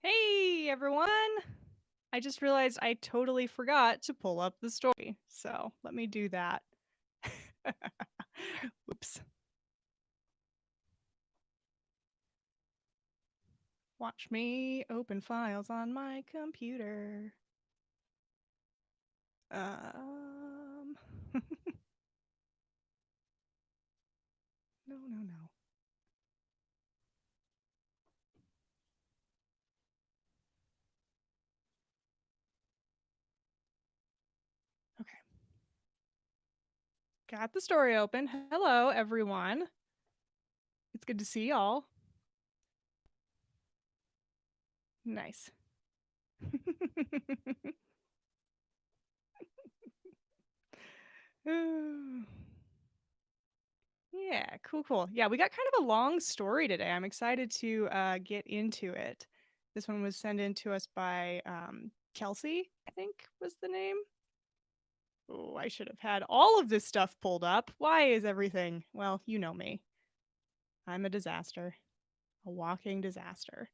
Hey everyone! I just realized I totally forgot to pull up the story, so let me do that. Oops. Watch me open files on my computer. No, no, no. Okay. Got the story open. Hello, everyone. It's good to see y'all. Nice. Yeah, cool. Yeah, we got kind of a long story today. I'm excited to get into it. This one was sent in to us by Kelsey, I think was the name. Oh, I should have had all of this stuff pulled up. Why is everything? Well, you know me. I'm a disaster, a walking disaster.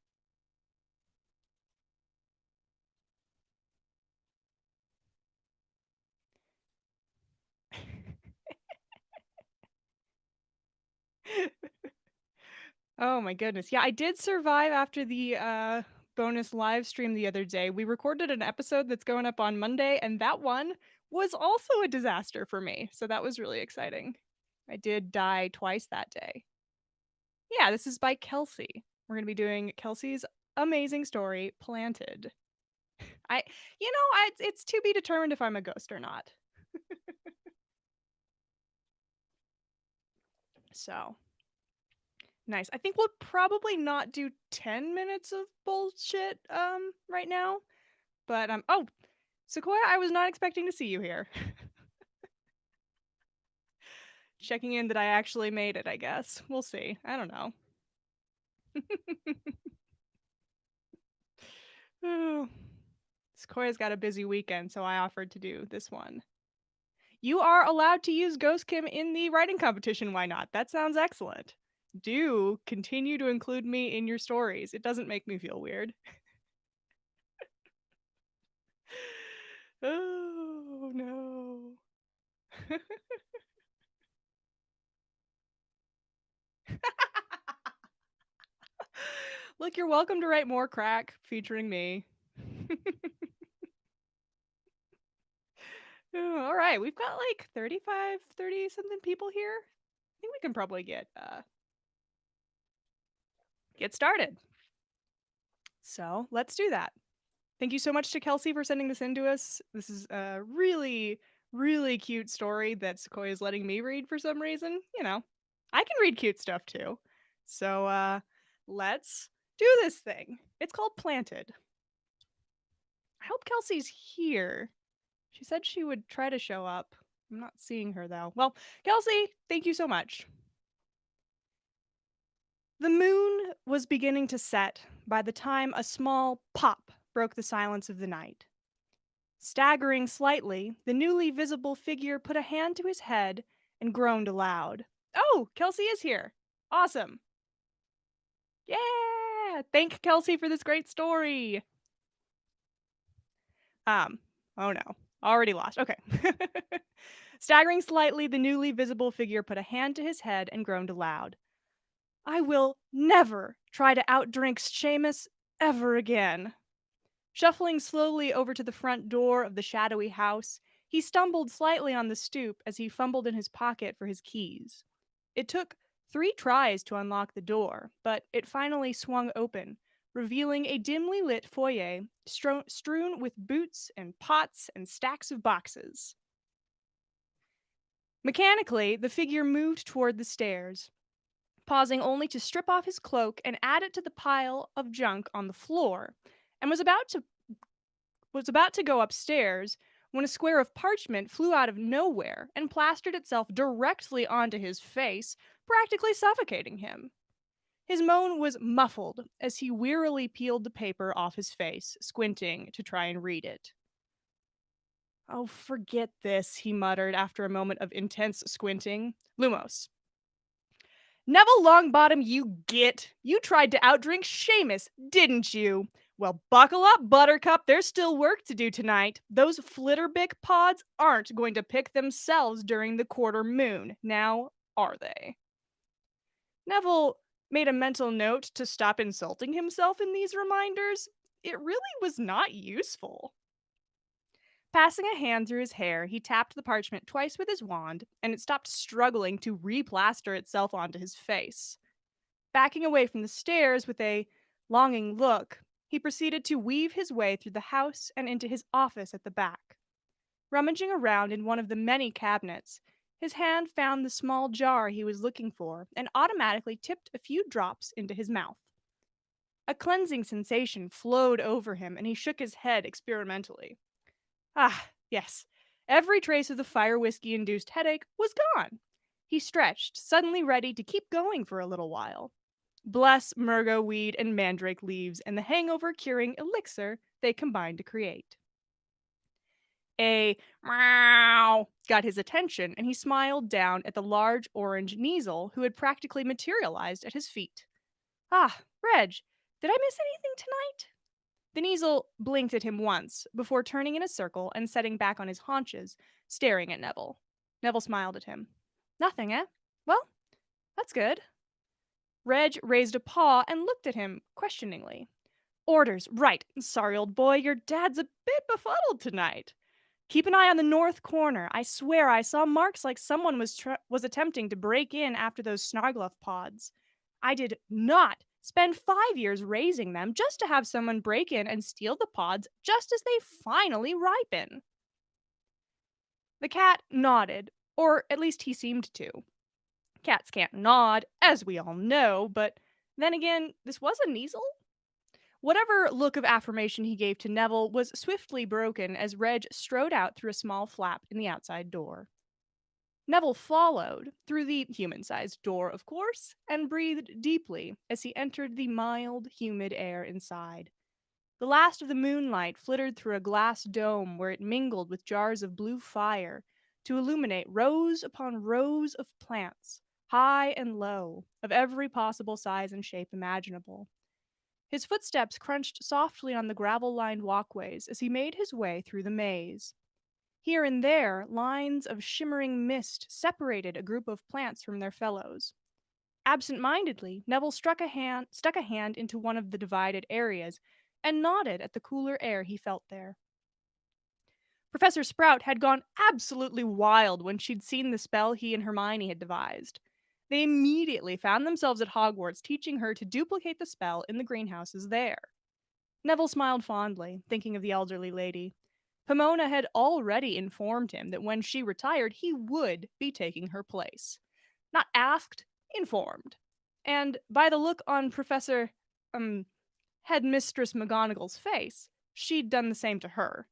Oh my goodness. Yeah, I did survive after the bonus live stream the other day. We recorded an episode that's going up on Monday, and that one was also a disaster for me. So that was really exciting. I did die twice that day. Yeah, this is by Kelsey. We're going to be doing Kelsey's amazing story, Planted. It's to be determined if I'm a ghost or not. So, nice. I think we'll probably not do 10 minutes of bullshit right now. But oh, Sequoia, I was not expecting to see you here. Checking in that I actually made it, I guess. We'll see. I don't know. Oh. Sequoia's got a busy weekend, so I offered to do this one. You are allowed to use Ghost Kim in the writing competition, why not? That sounds excellent. Do continue to include me in your stories. It doesn't make me feel weird. Oh no. Look, you're welcome to write more crack featuring me. All right, we've got like 35, 30 something people here. I think we can probably get started. So let's do that. Thank you so much to Kelsey for sending this in to us. This is a really, really cute story that Sequoia is letting me read for some reason. You know, I can read cute stuff too. So let's do this thing. It's called Planted. I hope Kelsey's here. She said she would try to show up. I'm not seeing her though. Well, Kelsey, thank you so much. The moon was beginning to set by the time a small pop broke the silence of the night. Staggering slightly, the newly visible figure put a hand to his head and groaned aloud. Oh, Kelsey is here. Awesome. Yeah! Thank Kelsey for this great story. Oh no. Already lost. Okay. Staggering slightly, the newly visible figure put a hand to his head and groaned aloud. I will never try to outdrink Seamus ever again. Shuffling slowly over to the front door of the shadowy house, he stumbled slightly on the stoop as he fumbled in his pocket for his keys. It took 3 tries to unlock the door, but it finally swung open, revealing a dimly lit foyer strewn with boots and pots and stacks of boxes. Mechanically, the figure moved toward the stairs, pausing only to strip off his cloak and add it to the pile of junk on the floor, and was about to go upstairs when a square of parchment flew out of nowhere and plastered itself directly onto his face, practically suffocating him. His moan was muffled as he wearily peeled the paper off his face, squinting to try and read it. Oh, forget this, he muttered after a moment of intense squinting. Lumos. Neville Longbottom, you git! You tried to outdrink Seamus, didn't you? Well, buckle up, Buttercup. There's still work to do tonight. Those Flitterbick pods aren't going to pick themselves during the quarter moon, now are they? Neville made a mental note to stop insulting himself in these reminders. It really was not useful. Passing a hand through his hair, he tapped the parchment twice with his wand, and it stopped struggling to replaster itself onto his face. Backing away from the stairs with a longing look, he proceeded to weave his way through the house and into his office at the back. Rummaging around in one of the many cabinets, his hand found the small jar he was looking for and automatically tipped a few drops into his mouth. A cleansing sensation flowed over him, and he shook his head experimentally. Ah, yes. Every trace of the fire whiskey induced headache was gone. He stretched, suddenly ready to keep going for a little while. Bless Murgo weed and mandrake leaves and the hangover curing elixir they combined to create. A meow got his attention, and he smiled down at the large orange Kneasel who had practically materialized at his feet. Ah, Reg, did I miss anything tonight? The Kneasel blinked at him once before turning in a circle and setting back on his haunches, staring at Neville. Neville smiled at him. Nothing, eh? Well, that's good. Reg raised a paw and looked at him questioningly. Orders, right. Sorry, old boy, your dad's a bit befuddled tonight. Keep an eye on the north corner. I swear I saw marks like someone was attempting to break in after those Snargluff pods. I did not spend 5 years raising them just to have someone break in and steal the pods just as they finally ripen. The cat nodded, or at least he seemed to. Cats can't nod, as we all know, but then again, this was a Kneasel? Whatever look of affirmation he gave to Neville was swiftly broken as Reg strode out through a small flap in the outside door. Neville followed, through the human sized door, of course, and breathed deeply as he entered the mild, humid air inside. The last of the moonlight flittered through a glass dome where it mingled with jars of blue fire to illuminate rows upon rows of plants, high and low, of every possible size and shape imaginable. His footsteps crunched softly on the gravel lined walkways as he made his way through the maze. Here and there, lines of shimmering mist separated a group of plants from their fellows. Absent mindedly, Neville stuck a hand into one of the divided areas and nodded at the cooler air he felt there. Professor Sprout had gone absolutely wild when she'd seen the spell he and Hermione had devised. They immediately found themselves at Hogwarts teaching her to duplicate the spell in the greenhouses there. Neville smiled fondly, thinking of the elderly lady. Pomona had already informed him that when she retired, he would be taking her place. Not asked, informed. And by the look on Professor, Headmistress McGonagall's face, she'd done the same to her.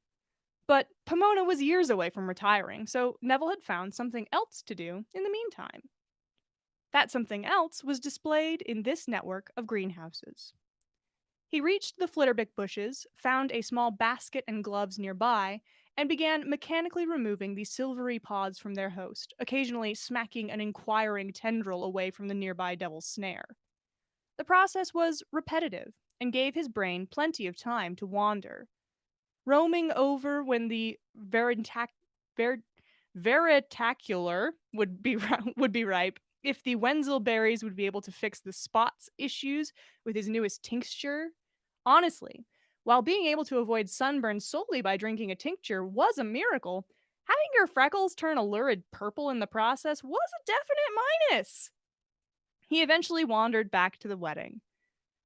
But Pomona was years away from retiring, so Neville had found something else to do in the meantime. That something else was displayed in this network of greenhouses. He reached the Flitterbick bushes, found a small basket and gloves nearby, and began mechanically removing the silvery pods from their host, occasionally smacking an inquiring tendril away from the nearby devil's snare. The process was repetitive and gave his brain plenty of time to wander. Roaming over when the veritacular would be ripe, if the Wenzel berries would be able to fix the spots issues with his newest tincture. Honestly, while being able to avoid sunburn solely by drinking a tincture was a miracle, having your freckles turn a lurid purple in the process was a definite minus. He eventually wandered back to the wedding.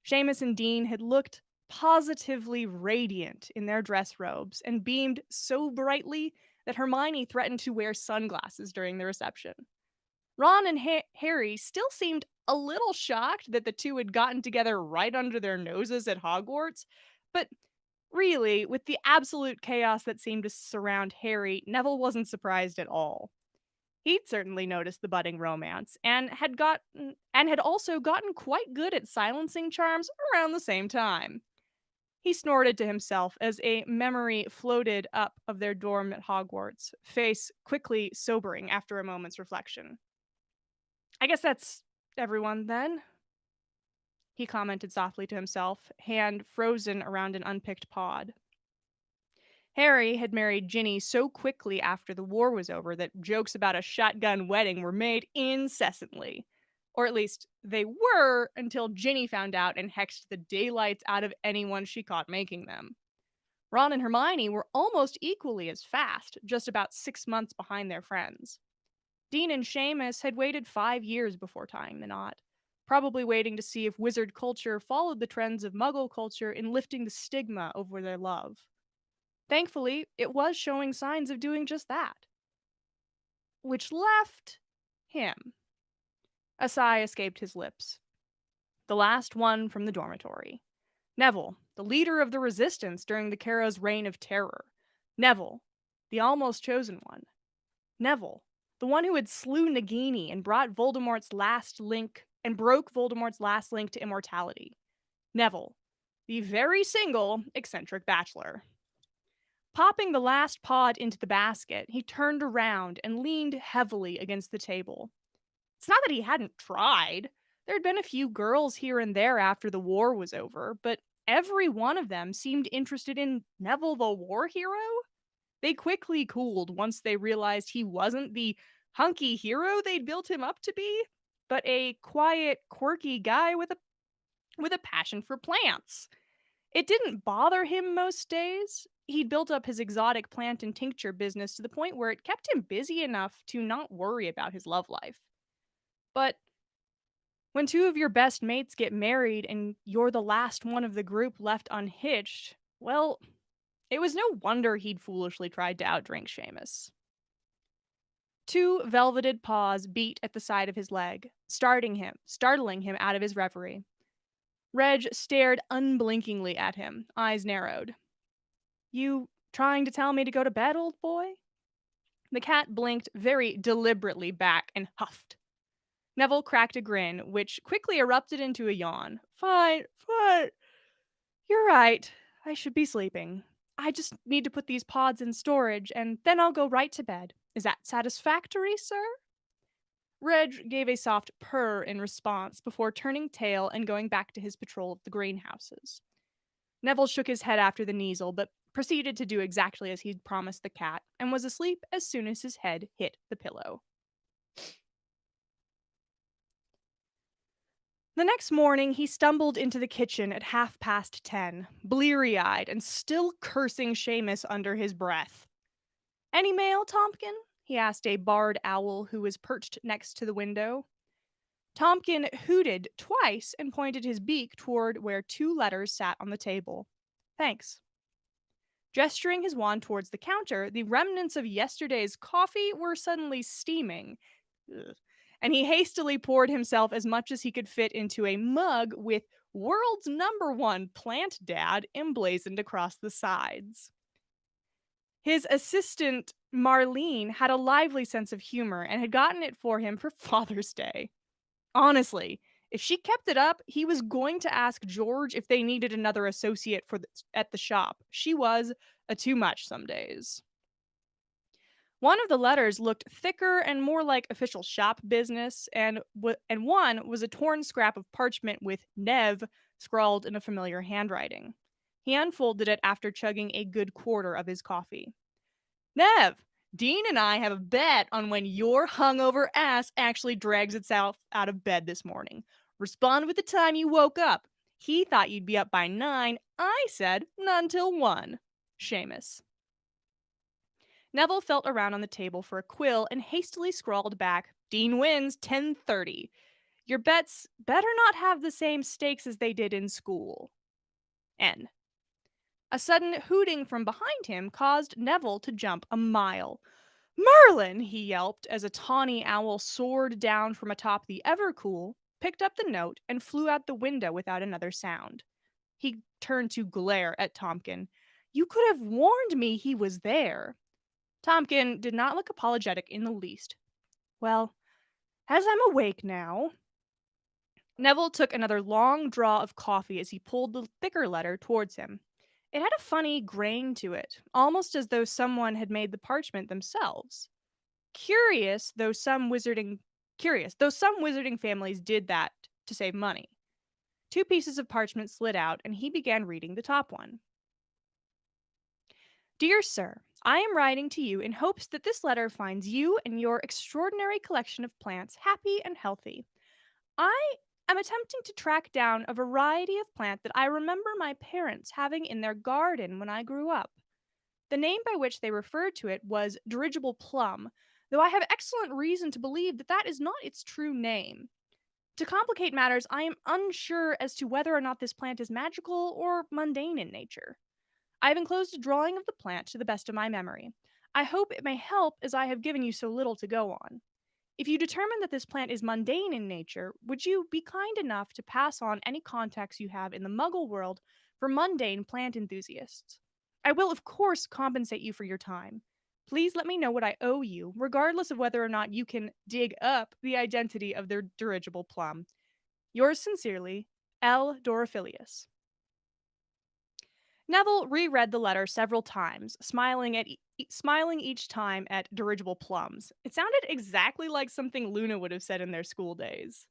Seamus and Dean had looked positively radiant in their dress robes and beamed so brightly that Hermione threatened to wear sunglasses during the reception. Ron and Harry still seemed a little shocked that the two had gotten together right under their noses at Hogwarts, but really, with the absolute chaos that seemed to surround Harry, Neville wasn't surprised at all. He'd certainly noticed the budding romance and had also gotten quite good at silencing charms around the same time. He snorted to himself as a memory floated up of their dorm at Hogwarts, face quickly sobering after a moment's reflection. I guess that's everyone then. he commented softly to himself, hand frozen around an unpicked pod. Harry had married Ginny so quickly after the war was over that jokes about a shotgun wedding were made incessantly. Or at least they were until Ginny found out and hexed the daylights out of anyone she caught making them. Ron and Hermione were almost equally as fast, just about 6 months behind their friends. Dean and Seamus had waited 5 years before tying the knot, probably waiting to see if wizard culture followed the trends of muggle culture in lifting the stigma over their love. Thankfully, it was showing signs of doing just that. Which left him. A sigh escaped his lips. The last one from the dormitory. Neville, the leader of the resistance during the Kara's reign of terror. Neville, the almost chosen one. Neville, the one who had slew Nagini and brought Voldemort's last link and broke Voldemort's last link to immortality. Neville, the very single eccentric bachelor. Popping the last pod into the basket, he turned around and leaned heavily against the table. It's not that he hadn't tried. There had been a few girls here and there after the war was over, but every one of them seemed interested in Neville the war hero. They quickly cooled once they realized he wasn't the hunky hero they'd built him up to be, but a quiet, quirky guy with a passion for plants. It didn't bother him most days. He'd built up his exotic plant and tincture business to the point where it kept him busy enough to not worry about his love life. But when two of your best mates get married and you're the last one of the group left unhitched, well, it was no wonder he'd foolishly tried to outdrink Seamus. Two velveted paws beat at the side of his leg, startling him out of his reverie. Reg stared unblinkingly at him, eyes narrowed. You trying to tell me to go to bed, old boy? The cat blinked very deliberately back and huffed. Neville cracked a grin, which quickly erupted into a yawn. Fine. You're right. I should be sleeping. I just need to put these pods in storage, and then I'll go right to bed. Is that satisfactory, sir? Reg gave a soft purr in response before turning tail and going back to his patrol of the greenhouses. Neville shook his head after the neasel, but proceeded to do exactly as he'd promised the cat, and was asleep as soon as his head hit the pillow. The next morning, he stumbled into the kitchen at 10:30, bleary-eyed and still cursing Seamus under his breath. Any mail, Tompkin? He asked a barred owl who was perched next to the window. Tompkin hooted twice and pointed his beak toward where 2 letters sat on the table. Thanks. Gesturing his wand towards the counter, the remnants of yesterday's coffee were suddenly steaming. Ugh. And he hastily poured himself as much as he could fit into a mug with "World's #1 Plant Dad" emblazoned across the sides. His assistant, Marlene, had a lively sense of humor and had gotten it for him for Father's Day. Honestly, if she kept it up, he was going to ask George if they needed another associate at the shop. She was a too much some days. One of the letters looked thicker and more like official shop business, and one was a torn scrap of parchment with "Nev" scrawled in a familiar handwriting. He unfolded it after chugging a good quarter of his coffee. Nev, Dean and I have a bet on when your hungover ass actually drags itself out of bed this morning. Respond with the time you woke up. He thought you'd be up by 9. I said not until 1. Seamus. Neville felt around on the table for a quill and hastily scrawled back, Dean wins 10:30. Your bets better not have the same stakes as they did in school. N. A sudden hooting from behind him caused Neville to jump a mile. Merlin, he yelped as a tawny owl soared down from atop the Evercool, picked up the note, and flew out the window without another sound. He turned to glare at Tompkin. You could have warned me he was there. Tompkin did not look apologetic in the least. Well, as I'm awake now. Neville took another long draw of coffee as he pulled the thicker letter towards him. It had a funny grain to it, almost as though someone had made the parchment themselves. Curious, though some wizarding families did that to save money. Two pieces of parchment slid out, and he began reading the top one. Dear Sir, I am writing to you in hopes that this letter finds you and your extraordinary collection of plants happy and healthy. I am attempting to track down a variety of plant that I remember my parents having in their garden when I grew up. The name by which they referred to it was dirigible plum, though I have excellent reason to believe that that is not its true name. To complicate matters, I am unsure as to whether or not this plant is magical or mundane in nature. I have enclosed a drawing of the plant to the best of my memory. I hope it may help as I have given you so little to go on. If you determine that this plant is mundane in nature, would you be kind enough to pass on any contacts you have in the muggle world for mundane plant enthusiasts? I will, of course, compensate you for your time. Please let me know what I owe you, regardless of whether or not you can dig up the identity of their dirigible plum. Yours sincerely, L. Dorophilius. Neville reread the letter several times, smiling each time at dirigible plums. It sounded exactly like something Luna would have said in their school days.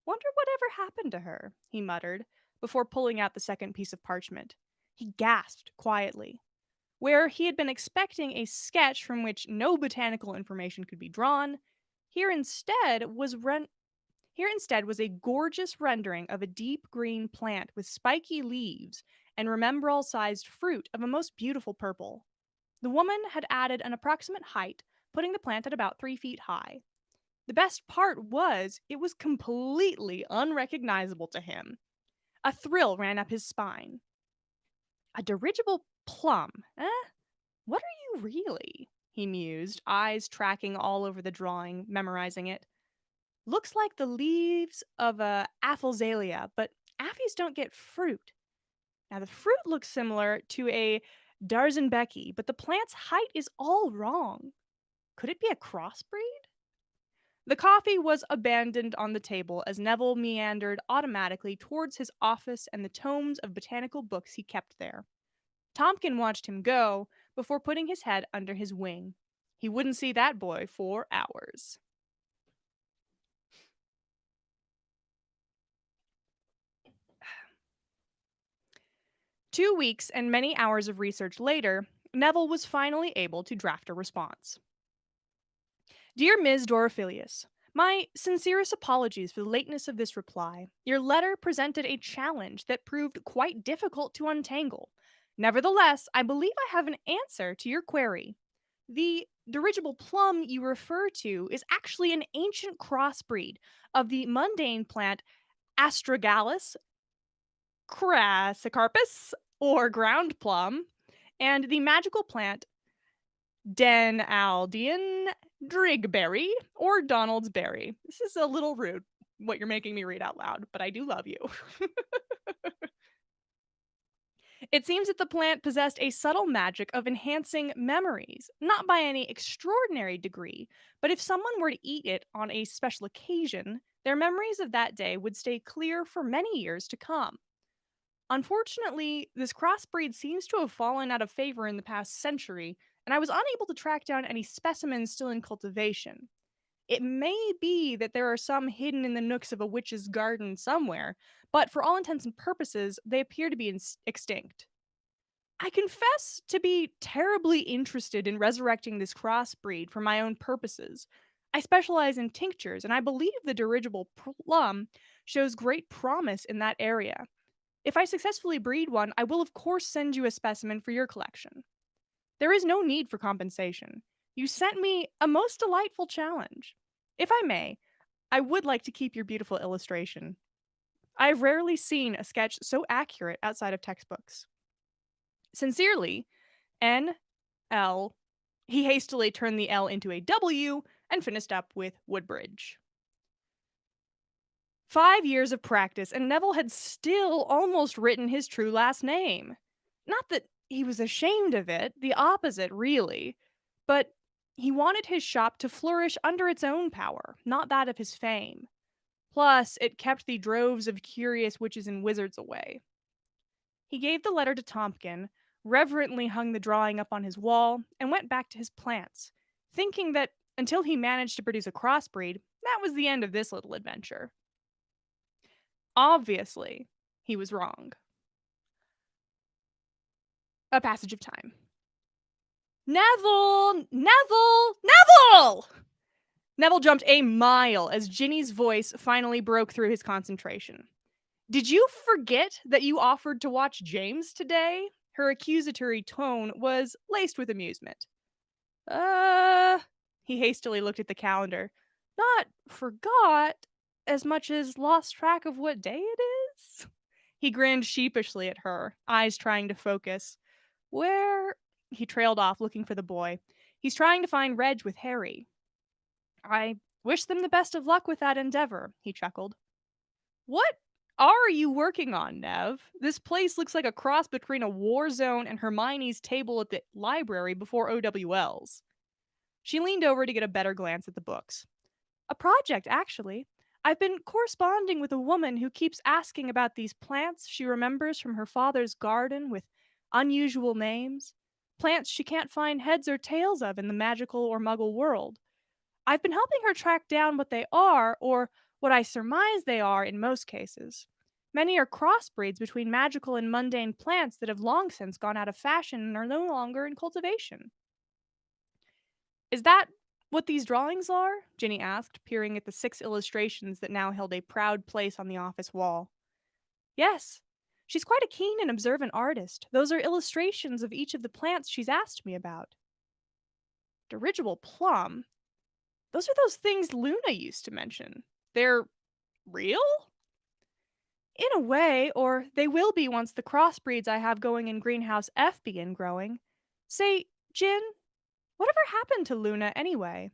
Wonder whatever happened to her, he muttered, before pulling out the second piece of parchment. He gasped quietly. Where he had been expecting a sketch from which no botanical information could be drawn, here instead was a gorgeous rendering of a deep green plant with spiky leaves and remembrall sized fruit of a most beautiful purple. The woman had added an approximate height, putting the plant at about 3 feet high. The best part was, it was completely unrecognizable to him. A thrill ran up his spine. A dirigible plum, eh? What are you really? He mused, eyes tracking all over the drawing, memorizing it. Looks like the leaves of a aphelzalia, but aphies don't get fruit. Now the fruit looks similar to a Darzenbecki, but the plant's height is all wrong. Could it be a crossbreed? The coffee was abandoned on the table as Neville meandered automatically towards his office and the tomes of botanical books he kept there. Tompkin watched him go before putting his head under his wing. He wouldn't see that boy for hours. Two weeks and many hours of research later, Neville was finally able to draft a response. Dear Ms. Dorophilius, my sincerest apologies for the lateness of this reply. Your letter presented a challenge that proved quite difficult to untangle. Nevertheless, I believe I have an answer to your query. The dirigible plum you refer to is actually an ancient crossbreed of the mundane plant Astragalus crassicarpus, or ground plum, and the magical plant Denaldian drigberry, or Donald's berry. This is a little rude, what you're making me read out loud, but I do love you. It seems that the plant possessed a subtle magic of enhancing memories, not by any extraordinary degree, but if someone were to eat it on a special occasion, their memories of that day would stay clear for many years to come. Unfortunately, this crossbreed seems to have fallen out of favor in the past century, and I was unable to track down any specimens still in cultivation. It may be that there are some hidden in the nooks of a witch's garden somewhere, but for all intents and purposes, they appear to be extinct. I confess to be terribly interested in resurrecting this crossbreed for my own purposes. I specialize in tinctures, and I believe the dirigible plum shows great promise in that area. If I successfully breed one, I will of course send you a specimen for your collection. There is no need for compensation. You sent me a most delightful challenge. If I may, I would like to keep your beautiful illustration. I've rarely seen a sketch so accurate outside of textbooks. Sincerely, N.L. He hastily turned the L into a W and finished up with Woodbridge. 5 years of practice, and Neville had still almost written his true last name. Not that he was ashamed of it, the opposite, really. But he wanted his shop to flourish under its own power, not that of his fame. Plus, it kept the droves of curious witches and wizards away. He gave the letter to Tompkin, reverently hung the drawing up on his wall, and went back to his plants, thinking that until he managed to produce a crossbreed, that was the end of this little adventure. Obviously, he was wrong. A passage of time. Neville! Neville! Neville! Neville jumped a mile as Ginny's voice finally broke through his concentration. Did you forget that you offered to watch James today? Her accusatory tone was laced with amusement. Uh, he hastily looked at the calendar. Not forgot as much as lost track of what day it is? He grinned sheepishly at her, eyes trying to focus. Where? He trailed off, looking for the boy. He's trying to find Reg with Harry. I wish them the best of luck with that endeavor, he chuckled. What are you working on, Nev? This place looks like a cross between a war zone and Hermione's table at the library before OWLs. She leaned over to get a better glance at the books. A project, actually. I've been corresponding with a woman who keeps asking about these plants she remembers from her father's garden with unusual names. Plants she can't find heads or tails of in the magical or muggle world. I've been helping her track down what they are, or what I surmise they are in most cases. Many are crossbreeds between magical and mundane plants that have long since gone out of fashion and are no longer in cultivation. Is that what these drawings are? Ginny asked, peering at the 6 illustrations that now held a proud place on the office wall. Yes. She's quite a keen and observant artist. Those are illustrations of each of the plants she's asked me about. Dirigible plum? Those are those things Luna used to mention. They're real? In a way, or they will be once the crossbreeds I have going in Greenhouse F begin growing. Say, Jin, whatever happened to Luna anyway?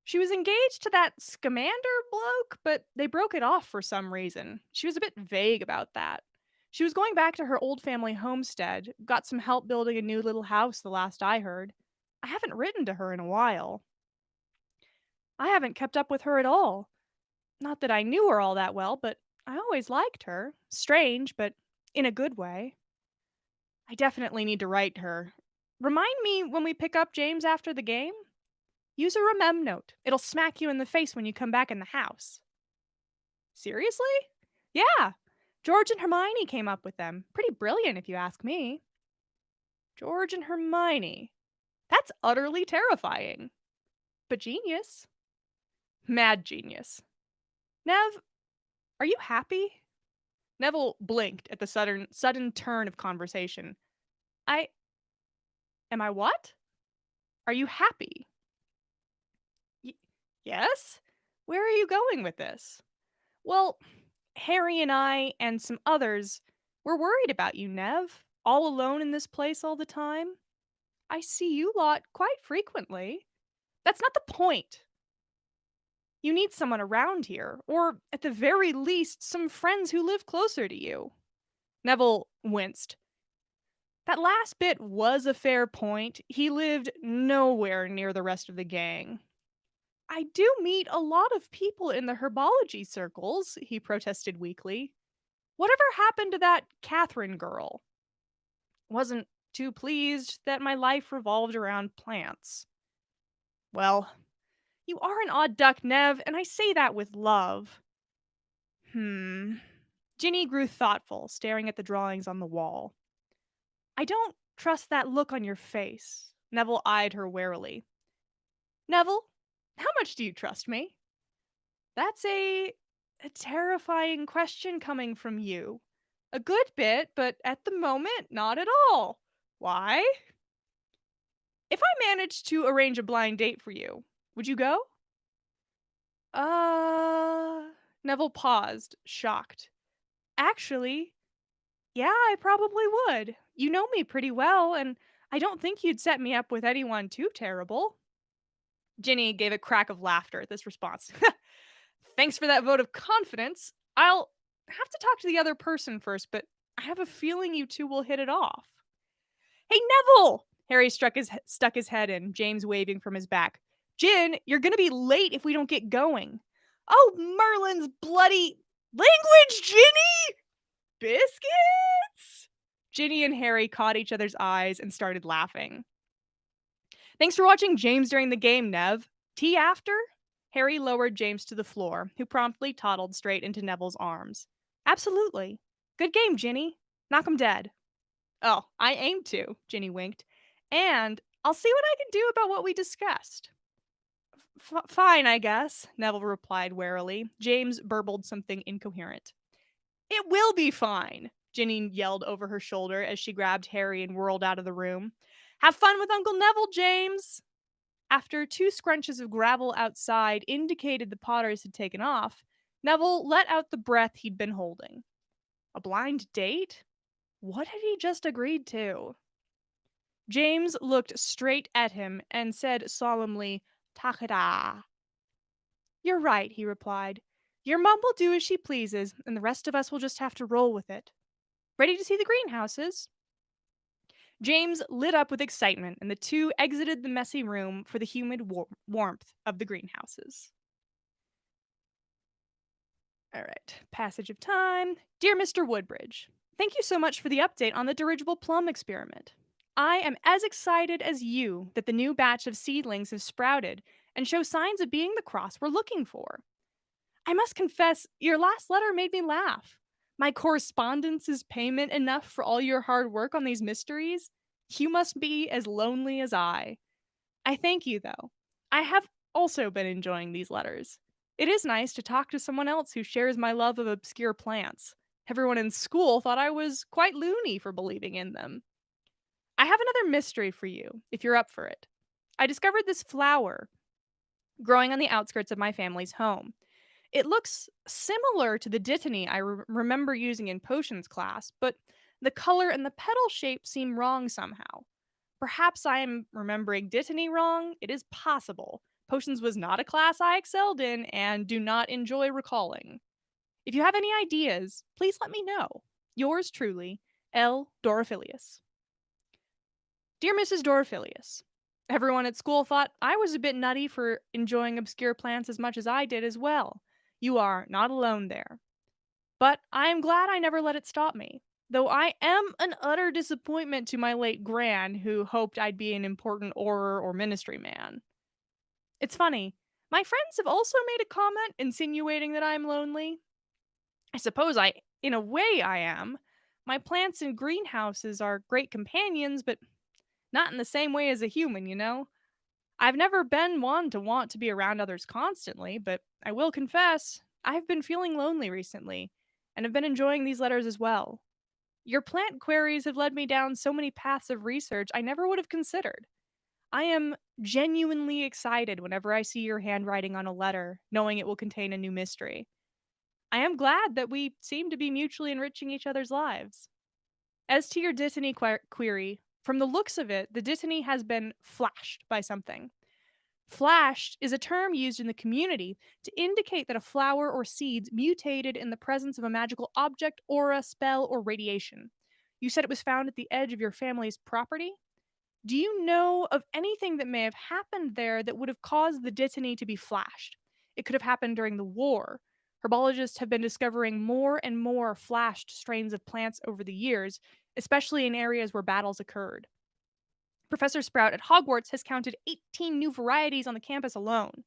She was engaged to that Scamander bloke, but they broke it off for some reason. She was a bit vague about that. She was going back to her old family homestead, got some help building a new little house the last I heard. I haven't written to her in a while. I haven't kept up with her at all. Not that I knew her all that well, but I always liked her. Strange, but in a good way. I definitely need to write her. Remind me when we pick up James after the game? Use a remem note. It'll smack you in the face when you come back in the house. Seriously? Yeah. George and Hermione came up with them. Pretty brilliant, if you ask me. George and Hermione. That's utterly terrifying. But genius. Mad genius. Nev, are you happy? Neville blinked at the sudden turn of conversation. Am I what? Are you happy? Yes? Where are you going with this? Well, Harry and I and some others, we're worried about you, Nev. All alone in this place all the time. I see you lot quite frequently. That's not the point. You need someone around here, or at the very least, some friends who live closer to you. Neville winced. That last bit was a fair point. He lived nowhere near the rest of the gang. I do meet a lot of people in the herbology circles, he protested weakly. Whatever happened to that Catherine girl? Wasn't too pleased that my life revolved around plants. Well, you are an odd duck, Nev, and I say that with love. Ginny grew thoughtful, staring at the drawings on the wall. I don't trust that look on your face. Neville eyed her warily. Neville, how much do you trust me? That's a terrifying question coming from you. A good bit, but at the moment, not at all. Why? If I managed to arrange a blind date for you, would you go? Neville paused, shocked. Actually, yeah, I probably would. You know me pretty well, and I don't think you'd set me up with anyone too terrible. Ginny gave a crack of laughter at this response. Thanks for that vote of confidence. I'll have to talk to the other person first, but I have a feeling you two will hit it off. Hey, Neville! Harry stuck his head in, James waving from his back. Gin, you're gonna be late if we don't get going. Oh, Merlin's bloody language, Ginny! Biscuits? Ginny and Harry caught each other's eyes and started laughing. Thanks for watching James during the game, Nev. Tea after? Harry lowered James to the floor, who promptly toddled straight into Neville's arms. Absolutely. Good game, Ginny. Knock 'em dead. Oh, I aim to, Ginny winked. And I'll see what I can do about what we discussed. Fine, I guess, Neville replied warily. James burbled something incoherent. It will be fine, Ginny yelled over her shoulder as she grabbed Harry and whirled out of the room. Have fun with Uncle Neville, James! After 2 scrunches of gravel outside indicated the Potters had taken off, Neville let out the breath he'd been holding. A blind date? What had he just agreed to? James looked straight at him and said solemnly, Takada. You're right, he replied. Your mum will do as she pleases, and the rest of us will just have to roll with it. Ready to see the greenhouses? James lit up with excitement, and the two exited the messy room for the humid warmth of the greenhouses. All right, passage of time. Dear Mr. Woodbridge, thank you so much for the update on the dirigible plum experiment. I am as excited as you that the new batch of seedlings have sprouted and show signs of being the cross we're looking for. I must confess, your last letter made me laugh. My correspondence is payment enough for all your hard work on these mysteries? You must be as lonely as I. I thank you, though. I have also been enjoying these letters. It is nice to talk to someone else who shares my love of obscure plants. Everyone in school thought I was quite loony for believing in them. I have another mystery for you, if you're up for it. I discovered this flower growing on the outskirts of my family's home. It looks similar to the dittany I remember using in potions class, but the color and the petal shape seem wrong somehow. Perhaps I am remembering dittany wrong. It is possible. Potions was not a class I excelled in and do not enjoy recalling. If you have any ideas, please let me know. Yours truly, L. Dorophilius. Dear Mrs. Dorophilius, everyone at school thought I was a bit nutty for enjoying obscure plants as much as I did as well. You are not alone there. But I am glad I never let it stop me, though I am an utter disappointment to my late gran, who hoped I'd be an important orer or ministry man. It's funny, my friends have also made a comment insinuating that I'm lonely. I suppose in a way, I am. My plants and greenhouses are great companions, but not in the same way as a human, you know? I've never been one to want to be around others constantly, but I will confess, I've been feeling lonely recently, and have been enjoying these letters as well. Your plant queries have led me down so many paths of research I never would have considered. I am genuinely excited whenever I see your handwriting on a letter, knowing it will contain a new mystery. I am glad that we seem to be mutually enriching each other's lives. As to your dittany query, from the looks of it, the dittany has been flashed by something. Flashed is a term used in the community to indicate that a flower or seeds mutated in the presence of a magical object, aura, spell, or radiation. You said it was found at the edge of your family's property? Do you know of anything that may have happened there that would have caused the dittany to be flashed? It could have happened during the war. Herbologists have been discovering more and more flashed strains of plants over the years, especially in areas where battles occurred. Professor Sprout at Hogwarts has counted 18 new varieties on the campus alone.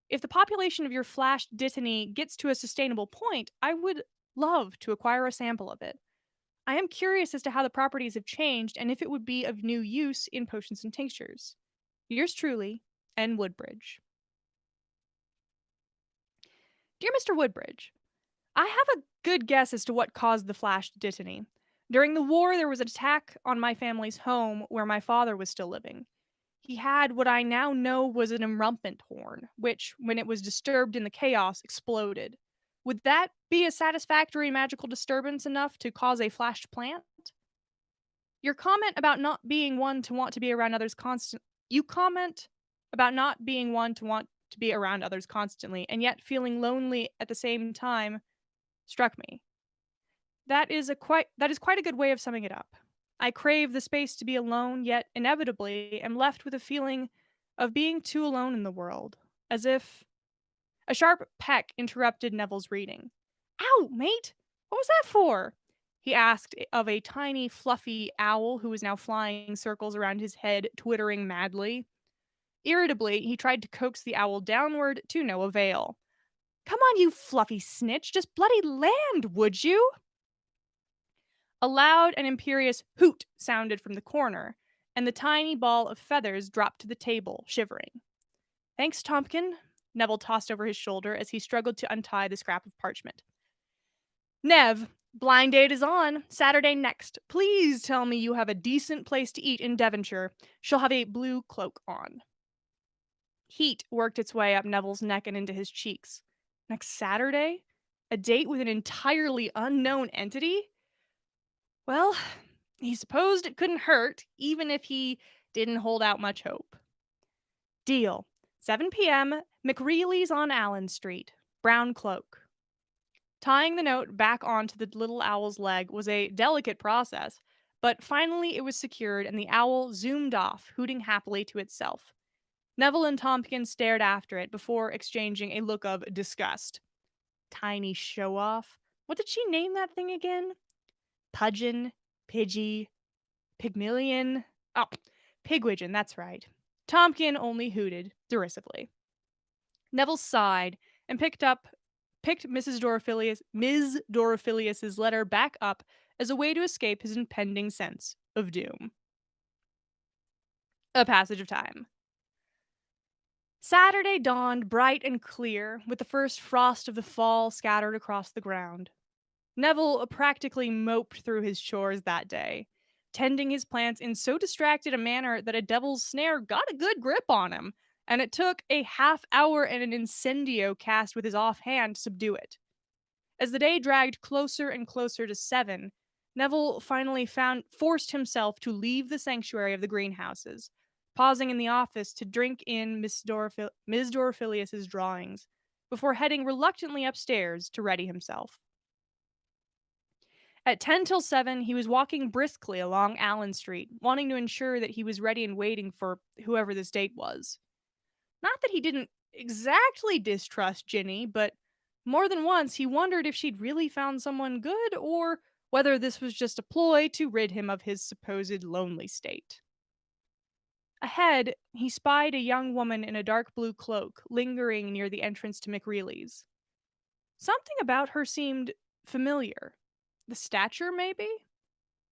If the population of your flashed dittany gets to a sustainable point, I would love to acquire a sample of it. I am curious as to how the properties have changed and if it would be of new use in potions and tinctures. Yours truly, N. Woodbridge. Dear Mr. Woodbridge, I have a good guess as to what caused the flashed dittany. During the war, there was an attack on my family's home where my father was still living. He had what I now know was an enrumpent horn, which, when it was disturbed in the chaos, exploded. Would that be a satisfactory magical disturbance enough to cause a flashed plant? Your comment about not being one to want to be around others constant you comment about not being one to want to be around others constantly and yet feeling lonely at the same time struck me. That is quite a good way of summing it up. I crave the space to be alone, yet inevitably am left with a feeling of being too alone in the world, as if a sharp peck interrupted Neville's reading. Ow, mate! What was that for? He asked of a tiny, fluffy owl who was now flying circles around his head, twittering madly. Irritably, he tried to coax the owl downward to no avail. Come on, you fluffy snitch, just bloody land, would you? A loud and imperious hoot sounded from the corner, and the tiny ball of feathers dropped to the table, shivering. Thanks, Tompkin, Neville tossed over his shoulder as he struggled to untie the scrap of parchment. Nev, blind date is on. Saturday next. Please tell me you have a decent place to eat in Devonshire. She'll have a blue cloak on. Heat worked its way up Neville's neck and into his cheeks. Next Saturday? A date with an entirely unknown entity? Well, he supposed it couldn't hurt, even if he didn't hold out much hope. Deal. 7 p.m., McReely's on Allen Street. Brown cloak. Tying the note back onto the little owl's leg was a delicate process, but finally it was secured and the owl zoomed off, hooting happily to itself. Neville and Tompkins stared after it before exchanging a look of disgust. Tiny show-off. What did she name that thing again? Pudgeon, Pidgey, Pygmalion? Oh, Pigwidgeon, that's right. Tompkin only hooted derisively. Neville sighed and picked Ms. Dorophilius's letter back up as a way to escape his impending sense of doom. A passage of time. Saturday dawned bright and clear, with the first frost of the fall scattered across the ground. Neville practically moped through his chores that day, tending his plants in so distracted a manner that a devil's snare got a good grip on him, and it took a half hour and an incendio cast with his offhand to subdue it. As the day dragged closer and closer to 7, Neville finally forced himself to leave the sanctuary of the greenhouses, pausing in the office to drink in Ms. Dorophilius's drawings, before heading reluctantly upstairs to ready himself. At 10 till 7, he was walking briskly along Allen Street, wanting to ensure that he was ready and waiting for whoever this date was. Not that he didn't exactly distrust Ginny, but more than once he wondered if she'd really found someone good or whether this was just a ploy to rid him of his supposed lonely state. Ahead, he spied a young woman in a dark blue cloak lingering near the entrance to McReely's. Something about her seemed familiar. The stature, maybe?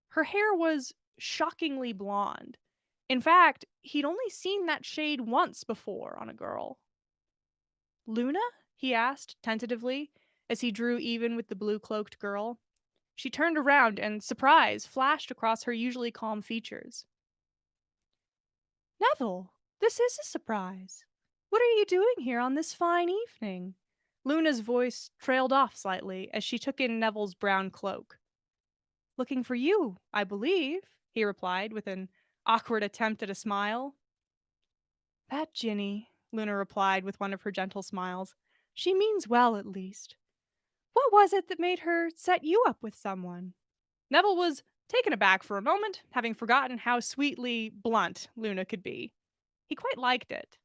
Her hair was shockingly blonde. In fact, he'd only seen that shade once before on a girl. Luna? He asked, tentatively, as he drew even with the blue-cloaked girl. She turned around, and surprise flashed across her usually calm features. Neville, this is a surprise. What are you doing here on this fine evening? Luna's voice trailed off slightly as she took in Neville's brown cloak. Looking for you, I believe, he replied with an awkward attempt at a smile. That Ginny, Luna replied with one of her gentle smiles. She means well, at least. What was it that made her set you up with someone? Neville was taken aback for a moment, having forgotten how sweetly blunt Luna could be. He quite liked it.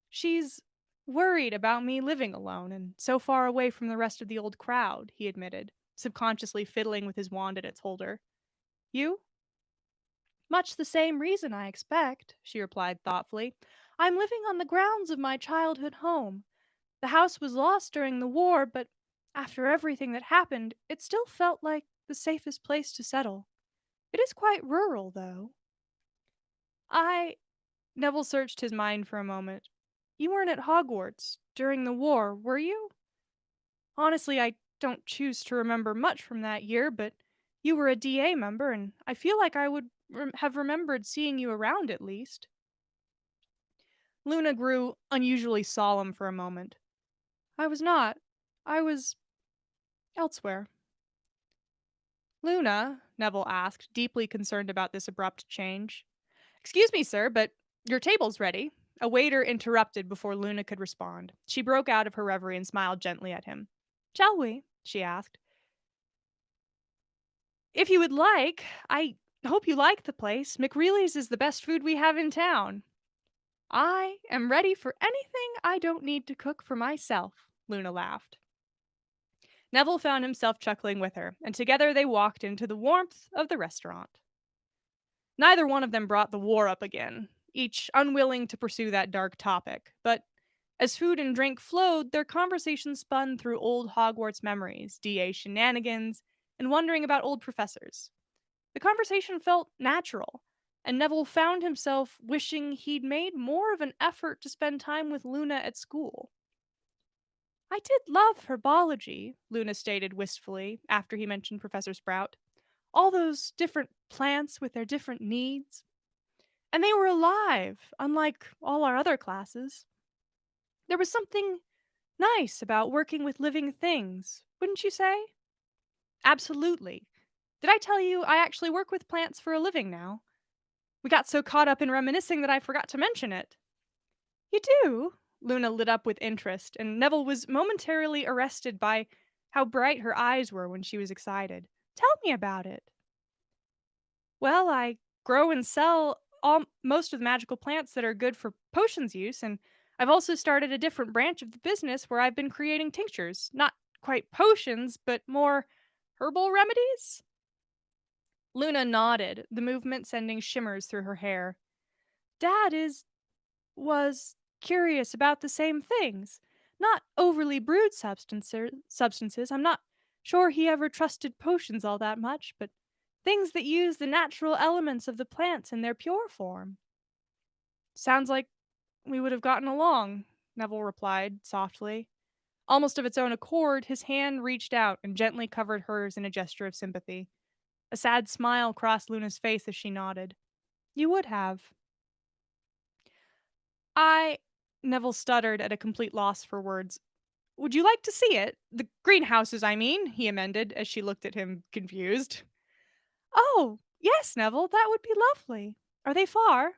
She's worried about me living alone and so far away from the rest of the old crowd, he admitted, subconsciously fiddling with his wand at its holder. You? Much the same reason, I expect, she replied thoughtfully. I'm living on the grounds of my childhood home. The house was lost during the war, but after everything that happened, it still felt like the safest place to settle. It is quite rural, though. Neville searched his mind for a moment. You weren't at Hogwarts during the war, were you? Honestly, I don't choose to remember much from that year, but you were a DA member, and I feel like I would have remembered seeing you around at least. Luna grew unusually solemn for a moment. I was not. I was elsewhere. Luna, Neville asked, deeply concerned about this abrupt change. Excuse me, sir, but your table's ready. A waiter interrupted before Luna could respond. She broke out of her reverie and smiled gently at him. Shall we? She asked. If you would like, I hope you like the place. McReely's is the best food we have in town. I am ready for anything I don't need to cook for myself, Luna laughed. Neville found himself chuckling with her, and together they walked into the warmth of the restaurant. Neither one of them brought the war up again, each unwilling to pursue that dark topic. But as food and drink flowed, their conversation spun through old Hogwarts memories, DA shenanigans, and wondering about old professors. The conversation felt natural, and Neville found himself wishing he'd made more of an effort to spend time with Luna at school. I did love herbology, Luna stated wistfully after he mentioned Professor Sprout. All those different plants with their different needs. And they were alive, unlike all our other classes. There was something nice about working with living things, wouldn't you say? Absolutely. Did I tell you I actually work with plants for a living now? We got so caught up in reminiscing that I forgot to mention it. You do? Luna lit up with interest, and Neville was momentarily arrested by how bright her eyes were when she was excited. Tell me about it. Well, I grow and sell most of the magical plants that are good for potions use, and I've also started a different branch of the business where I've been creating tinctures. Not quite potions, but more herbal remedies? Luna nodded, the movement sending shimmers through her hair. Dad was curious about the same things. Not overly brewed substances. I'm not sure he ever trusted potions all that much, but things that use the natural elements of the plants in their pure form. Sounds like we would have gotten along, Neville replied softly. Almost of its own accord, his hand reached out and gently covered hers in a gesture of sympathy. A sad smile crossed Luna's face as she nodded. You would have. I. Neville stuttered at a complete loss for words. Would you like to see it? The greenhouses, I mean, he amended as she looked at him confused. Oh, yes, Neville, that would be lovely. Are they far?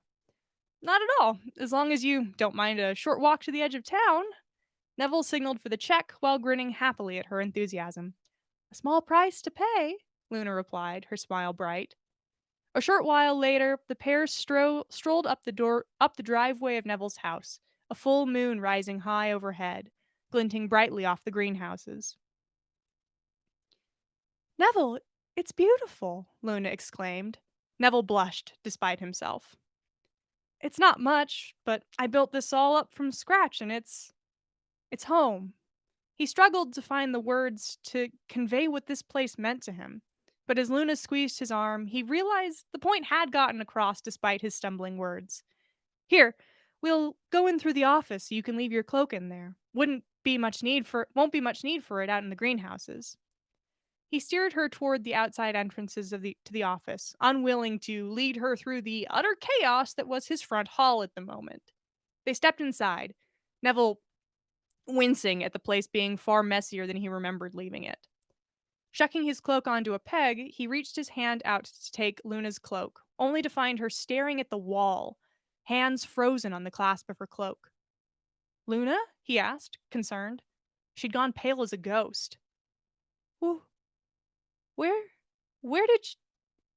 Not at all, as long as you don't mind a short walk to the edge of town. Neville signaled for the check while grinning happily at her enthusiasm. A small price to pay, Luna replied, her smile bright. A short while later, the pair strolled up the driveway of Neville's house, a full moon rising high overhead, glinting brightly off the greenhouses. Neville, it's beautiful, Luna exclaimed. Neville blushed, despite himself. It's not much, but I built this all up from scratch and it's home. He struggled to find the words to convey what this place meant to him. But as Luna squeezed his arm, he realized the point had gotten across despite his stumbling words. Here, we'll go in through the office so you can leave your cloak in there. Won't be much need for it out in the greenhouses. He steered her toward the outside entrances to the office, unwilling to lead her through the utter chaos that was his front hall at the moment. They stepped inside, Neville wincing at the place being far messier than he remembered leaving it. Shucking his cloak onto a peg, he reached his hand out to take Luna's cloak, only to find her staring at the wall, hands frozen on the clasp of her cloak. Luna? He asked, concerned. She'd gone pale as a ghost. Wh- Where where did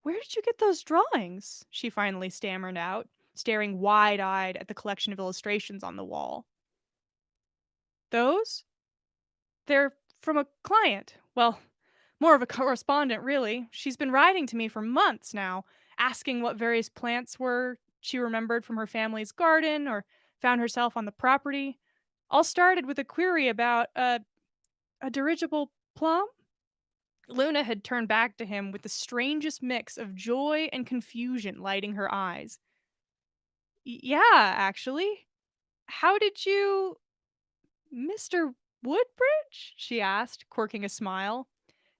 where did you get those drawings? She finally stammered out, staring wide-eyed at the collection of illustrations on the wall. Those? They're from a client. Well, more of a correspondent, really. She's been writing to me for months now, asking what various plants were she remembered from her family's garden or found herself on the property. All started with a query about a dirigible plum? Luna had turned back to him with the strangest mix of joy and confusion lighting her eyes. Yeah, actually. How did you. Mr. Woodbridge? She asked, quirking a smile.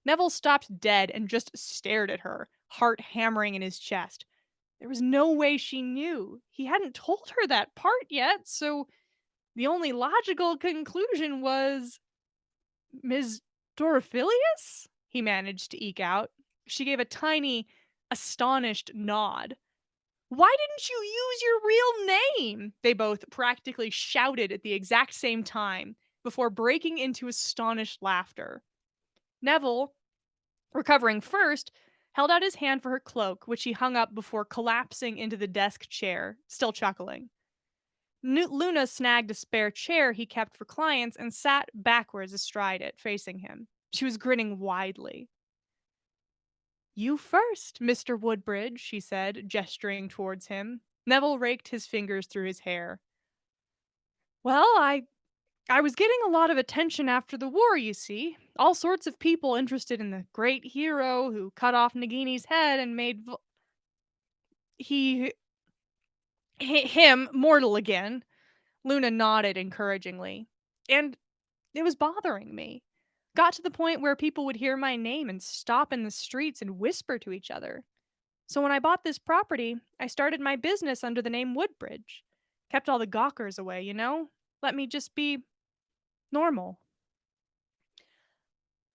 Neville stopped dead and just stared at her, heart hammering in his chest. There was no way she knew. He hadn't told her that part yet, so the only logical conclusion was Ms. Dorophilius? He managed to eke out. She gave a tiny, astonished nod. Why didn't you use your real name? They both practically shouted at the exact same time before breaking into astonished laughter. Neville, recovering first, held out his hand for her cloak, which he hung up before collapsing into the desk chair, still chuckling. Luna snagged a spare chair he kept for clients and sat backwards astride it, facing him. She was grinning widely. You first, Mr. Woodbridge, she said, gesturing towards him. Neville raked his fingers through his hair. Well, I was getting a lot of attention after the war, you see. All sorts of people interested in the great hero who cut off Nagini's head and made he him mortal again. Luna nodded encouragingly. And it was bothering me. Got to the point where people would hear my name and stop in the streets and whisper to each other. So when I bought this property, I started my business under the name Woodbridge. Kept all the gawkers away, you know? Let me just be normal.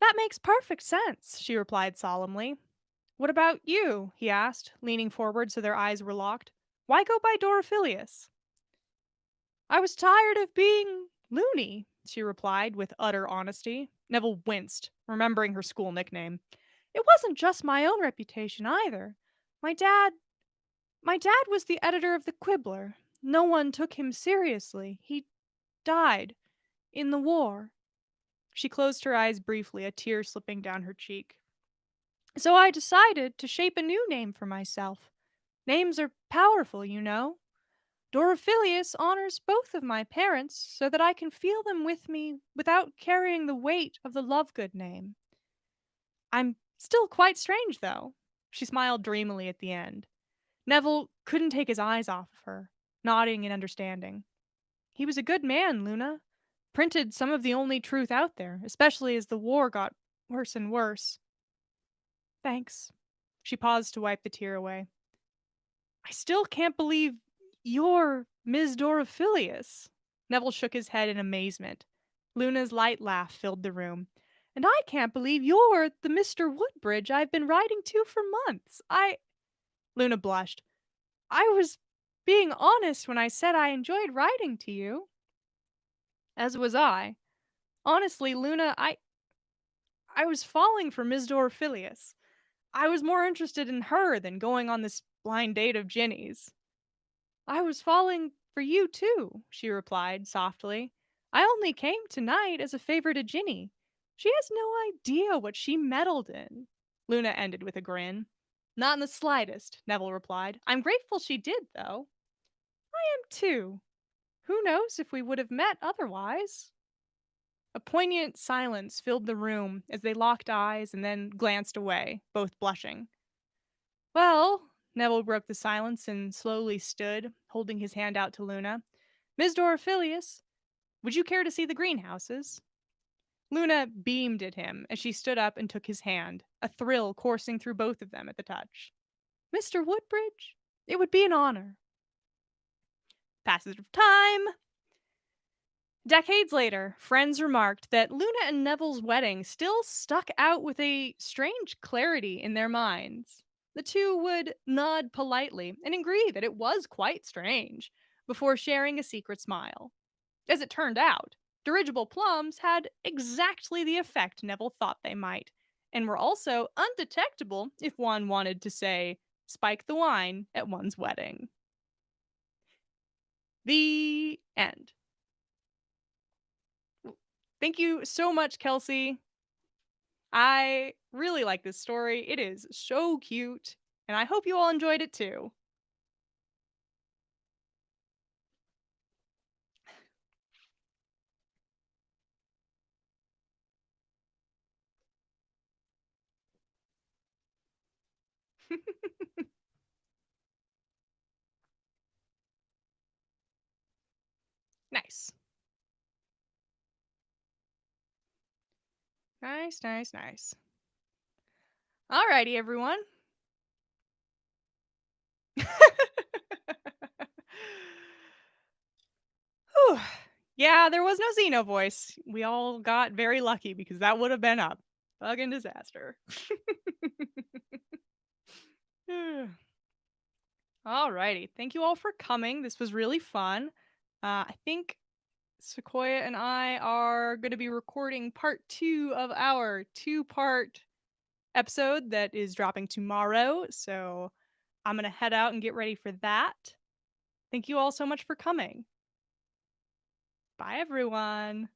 That makes perfect sense, she replied solemnly. What about you? He asked, leaning forward so their eyes were locked. Why go by Dorophilius? I was tired of being loony, she replied with utter honesty. Neville winced, remembering her school nickname. It wasn't just my own reputation either. My dad my dad was the editor of the Quibbler. No one took him seriously. He died in the war. She closed her eyes briefly, a tear slipping down her cheek. So I decided to shape a new name for myself. Names are powerful, you know. Dorophilius honors both of my parents so that I can feel them with me without carrying the weight of the Lovegood name. I'm still quite strange, though. She smiled dreamily at the end. Neville couldn't take his eyes off of her, nodding in understanding. He was a good man, Luna. Printed some of the only truth out there, especially as the war got worse and worse. Thanks. She paused to wipe the tear away. I still can't believe you're Ms. Dorophilius. Neville shook his head in amazement. Luna's light laugh filled the room. And I can't believe you're the Mr. Woodbridge I've been writing to for months. Luna blushed. I was being honest when I said I enjoyed writing to you. As was I. Honestly, Luna, I was falling for Ms. Dorophilius. I was more interested in her than going on this blind date of Ginny's. I was falling for you too, she replied softly. I only came tonight as a favor to Ginny. She has no idea what she meddled in. Luna ended with a grin. Not in the slightest, Neville replied. I'm grateful she did, though. I am too. Who knows if we would have met otherwise? A poignant silence filled the room as they locked eyes and then glanced away, both blushing. Well, Neville broke the silence and slowly stood, holding his hand out to Luna. Ms. Dorophilius, would you care to see the greenhouses? Luna beamed at him as she stood up and took his hand, a thrill coursing through both of them at the touch. Mr. Woodbridge, it would be an honor. Passage of time. Decades later, friends remarked that Luna and Neville's wedding still stuck out with a strange clarity in their minds. The two would nod politely and agree that it was quite strange before sharing a secret smile. As it turned out, dirigible plums had exactly the effect Neville thought they might, and were also undetectable if one wanted to, say, spike the wine at one's wedding. The end. Thank you so much, Kelsey. I really like this story. It is so cute, and I hope you all enjoyed it too. Nice. Nice, nice, nice. Alrighty, everyone. Whew. Yeah, there was no Xeno voice. We all got very lucky because that would have been a fucking disaster. Alrighty. Thank you all for coming. This was really fun. I think Sequoia and I are going to be recording part 2 of our 2-part episode that is dropping tomorrow. So I'm going to head out and get ready for that. Thank you all so much for coming. Bye, everyone.